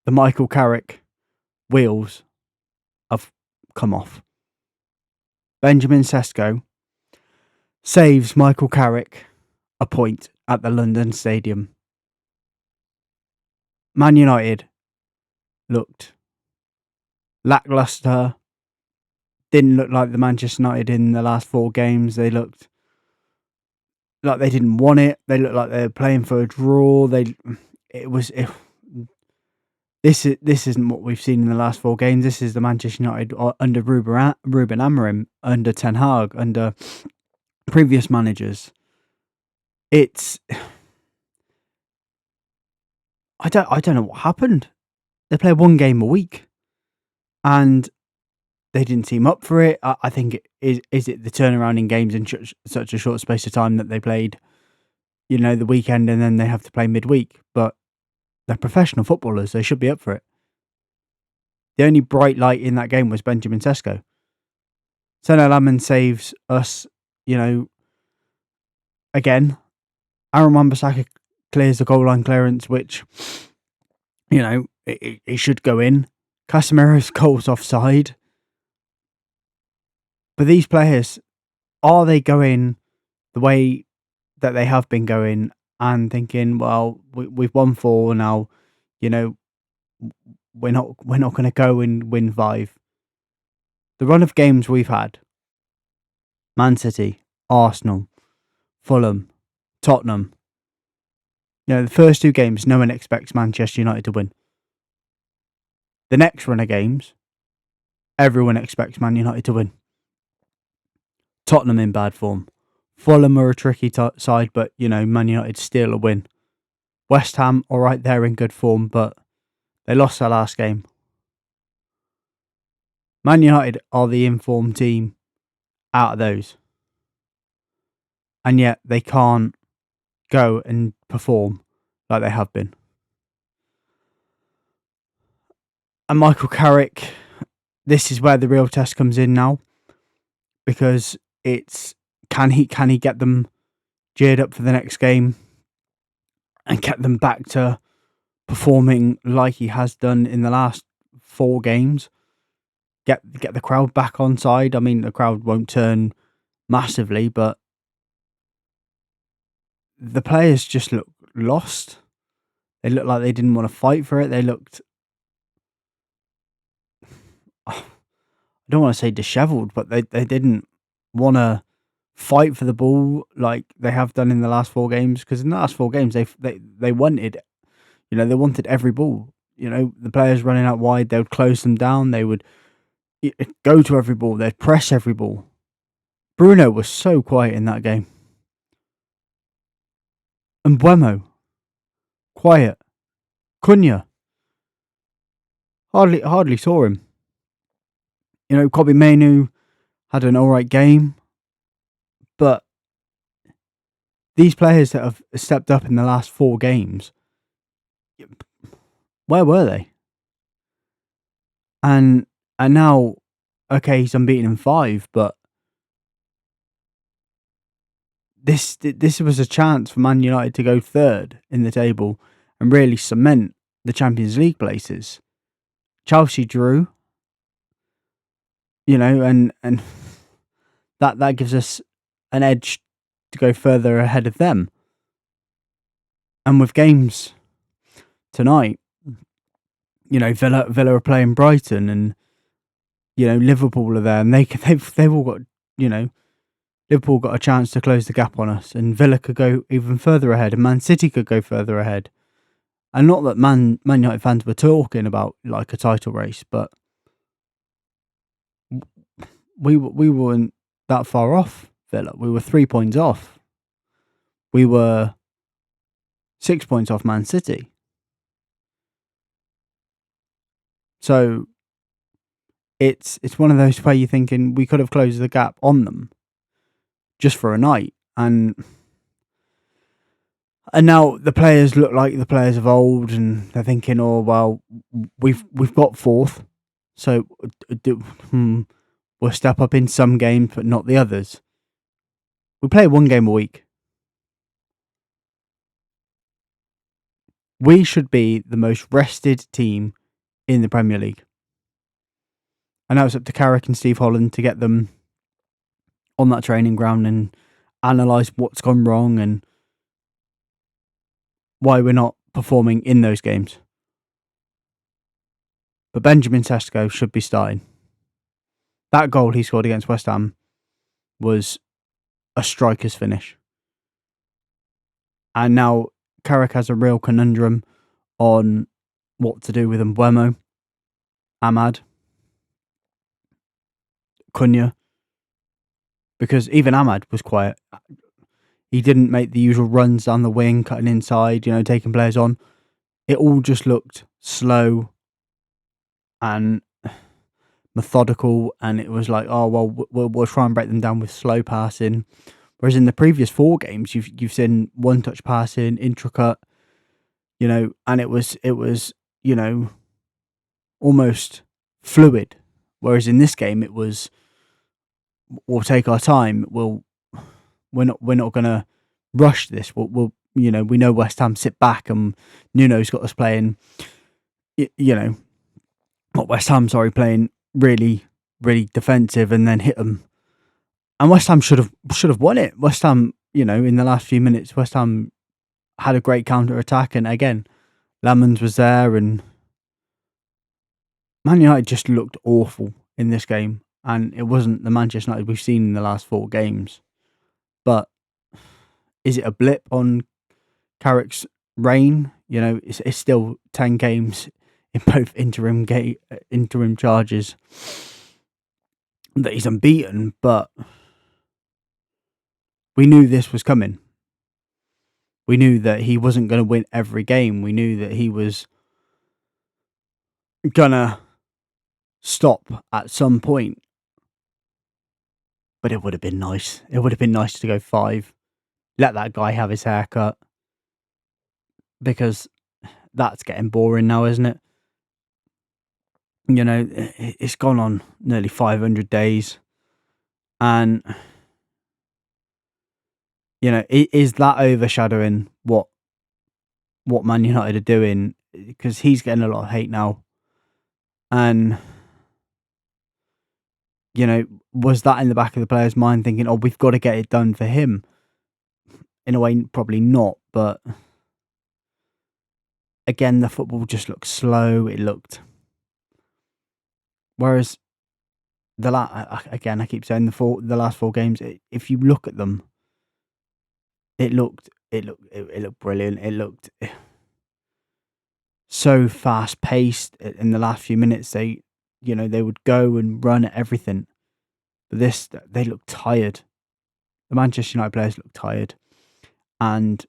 the Michael Carrick wheels have come off. Benjamin Sesko saves Michael Carrick a point at the London Stadium. Man United looked lacklustre, didn't look like the Manchester United in the last 4 games. They looked like they didn't want it. They looked like they were playing for a draw. This isn't what we've seen in the last 4 games. This is the Manchester United under Ruben Amorim, under Ten Hag, under previous managers. I don't know what happened. They play 1 game a week, and they didn't seem up for it. I think is it the turnaround in games in such a short space of time that they played, the weekend, and then they have to play midweek. But they're professional footballers; they should be up for it. The only bright light in that game was Benjamin Sesko. Seno Lammens saves us, again. Aaron Wan-Bissaka clears the goal line clearance, which, it should go in. Casemiro's goal's offside. But these players, are they going the way that they have been going and thinking, well, we've won 4 now, we're not going to go and win 5. The run of games we've had, Man City, Arsenal, Fulham, Tottenham, the first 2 games, no one expects Manchester United to win. The next run of games, everyone expects Man United to win. Tottenham in bad form. Fulham are a tricky side, but, Man United still a win. West Ham, all right, they're in good form, but they lost their last game. Man United are the informed team out of those. And yet they can't go and perform like they have been. And Michael Carrick, this is where the real test comes in now, because it's can he get them geared up for the next game and get them back to performing like he has done in the last 4 games. Get the crowd back on side. I mean, the crowd won't turn massively, but the players just look lost. They looked like they didn't want to fight for it. They looked, I don't want to say dishevelled, but they didn't want to fight for the ball like they have done in the last 4 games. Because in the last 4 games, they wanted, they wanted every ball. The players running out wide, they would close them down. They would go to every ball. They'd press every ball. Bruno was so quiet in that game. And Mbeumo, quiet. Cunha, hardly saw him. Kobbie Mainoo had an alright game, but these players that have stepped up in the last 4 games, where were they? And now, okay, he's unbeaten in 5, but this was a chance for Man United to go 3rd in the table and really cement the Champions League places. Chelsea drew, and that gives us an edge to go further ahead of them. And with games tonight, Villa are playing Brighton, and Liverpool are there, and they've all got Liverpool got a chance to close the gap on us, and Villa could go even further ahead, and Man City could go further ahead. And not that Man United fans were talking about like a title race, but we weren't that far off Villa. We were 3 points off. We were 6 points off Man City. So it's one of those where you're thinking we could have closed the gap on them just for a night, and now the players look like the players of old, and they're thinking, oh well, we've got 4th, so we'll step up in some games but not the others. We play 1 game a week. We should be the most rested team in the Premier League. And now it's up to Carrick and Steve Holland to get them on that training ground and analyse what's gone wrong and why we're not performing in those games. But Benjamin Sesko should be starting. That goal he scored against West Ham was a striker's finish. And now Carrick has a real conundrum on what to do with Mbeumo, Ahmad, Cunha, because even Ahmad was quiet. He didn't make the usual runs down the wing, cutting inside, taking players on. It all just looked slow and methodical, and it was like, oh well, we'll try and break them down with slow passing. Whereas in the previous 4 games, you've seen one touch passing, intricate, and it was almost fluid. Whereas in this game, it was, we'll take our time. We're not gonna rush this. We'll we know West Ham sit back, and Nuno's got us playing, not West Ham, sorry, playing really, really defensive, and then hit them. And West Ham should have won it. West Ham, in the last few minutes, West Ham had a great counter attack, and again, Lemons was there, and Man United just looked awful in this game, and it wasn't the Manchester United we've seen in the last 4 games. But is it a blip on Carrick's reign? It's still 10 games in both interim charges that he's unbeaten, but we knew this was coming. We knew that he wasn't going to win every game. We knew that he was going to stop at some point. But it would have been nice. It would have been nice to go 5. Let that guy have his haircut. Because that's getting boring now, isn't it? It's gone on nearly 500 days. And, is that overshadowing what Man United are doing? Because he's getting a lot of hate now. And, was that in the back of the player's mind thinking, oh, we've got to get it done for him? In a way, probably not. But, again, the football just looked slow. It looked... Whereas I keep saying the last 4 games, if you look at them, it looked brilliant. It looked so fast paced in the last few minutes. They would go and run at everything. But they looked tired. The Manchester United players looked tired, and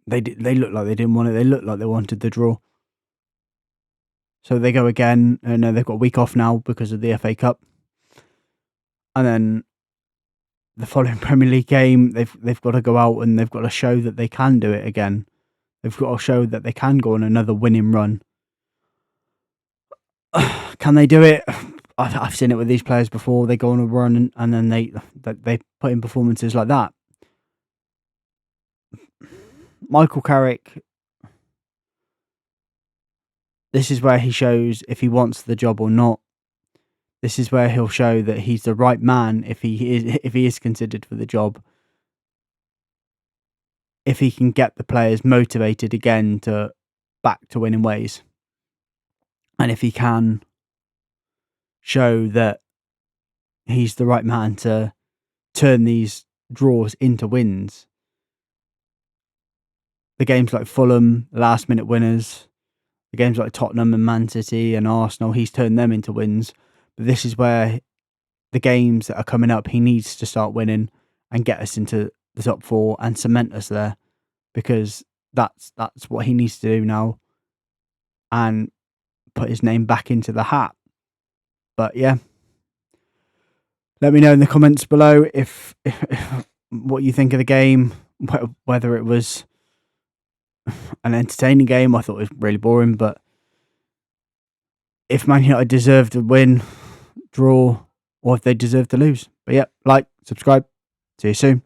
they looked like they didn't want it. They looked like they wanted the draw. So they go again, and they've got a week off now because of the FA Cup. And then the following Premier League game, they've got to go out and they've got to show that they can do it again. They've got to show that they can go on another winning run. Can they do it? I've seen it with these players before. They go on a run and then they put in performances like that. Michael Carrick, this is where he shows if he wants the job or not. This is where he'll show that he's the right man if he is considered for the job. If he can get the players motivated again back to winning ways. And if he can show that he's the right man to turn these draws into wins. The games like Fulham, last minute winners, the games like Tottenham and Man City and Arsenal, he's turned them into wins. But this is where the games that are coming up, he needs to start winning and get us into the top 4 and cement us there, because that's what he needs to do now and put his name back into the hat. But yeah, let me know in the comments below if what you think of the game, whether it was an entertaining game. I thought it was really boring, but if Man United deserved to win, draw, or if they deserve to lose. But yeah, like, subscribe. See you soon.